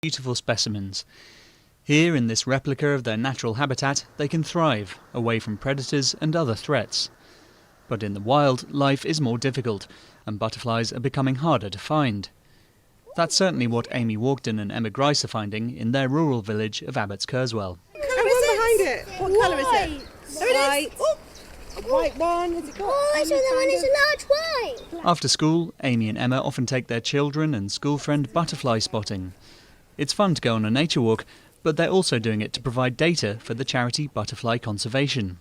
beautiful specimens. Here, in this replica of their natural habitat, they can thrive, away from predators and other threats. But in the wild, life is more difficult, and butterflies are becoming harder to find. That's certainly what Amy Walkden and Emma Grice are finding in their rural village of Abbots Kerswell. What colour is it? What colour is it? There it is. Oh, a white one. Has it got so the one is a large white. After school, Amy and Emma often take their children and school friend butterfly spotting. It's fun to go on a nature walk, but they're also doing it to provide data for the charity Butterfly Conservation.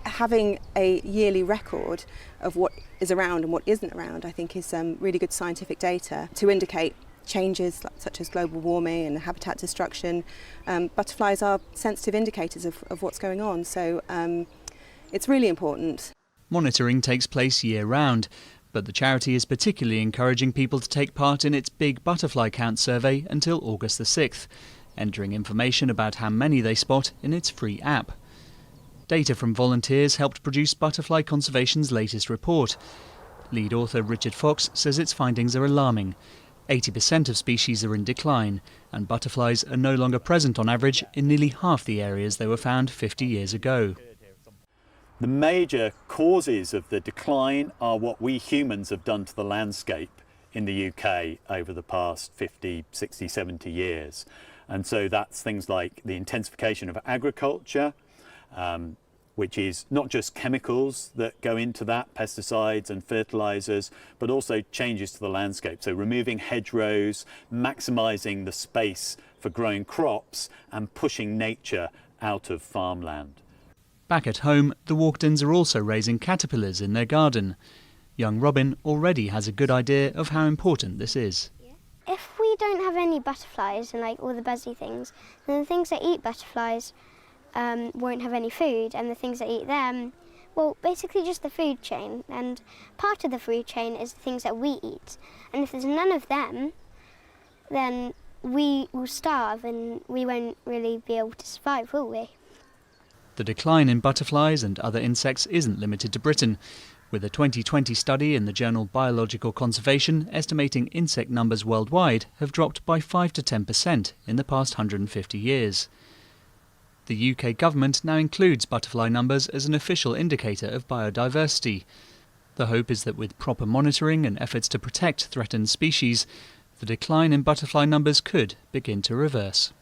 Having a yearly record of what is around and what isn't around, I think, is really good scientific data to indicate changes such as global warming and habitat destruction. Butterflies are sensitive indicators of what's going on, so it's really important. Monitoring takes place year-round, but the charity is particularly encouraging people to take part in its big butterfly count survey until August the 6th, entering information about how many they spot in its free app. Data from volunteers helped produce Butterfly Conservation's latest report. Lead author Richard Fox says its findings are alarming. 80% of species are in decline, and butterflies are no longer present on average in nearly half the areas they were found 50 years ago. The major causes of the decline are what we humans have done to the landscape in the UK over the past 50, 60, 70 years. And so that's things like the intensification of agriculture, which is not just chemicals that go into that, pesticides and fertilisers, but also changes to the landscape. So removing hedgerows, maximising the space for growing crops and pushing nature out of farmland. Back at home, the Walkdens are also raising caterpillars in their garden. Young Robin already has a good idea of how important this is. If we don't have any butterflies and all the buzzy things, then the things that eat butterflies won't have any food, and the things that eat them, well, basically just the food chain. And part of the food chain is the things that we eat. And if there's none of them, then we will starve and we won't really be able to survive, will we? The decline in butterflies and other insects isn't limited to Britain, with a 2020 study in the journal Biological Conservation estimating insect numbers worldwide have dropped by 5 to 10% in the past 150 years. The UK government now includes butterfly numbers as an official indicator of biodiversity. The hope is that with proper monitoring and efforts to protect threatened species, the decline in butterfly numbers could begin to reverse.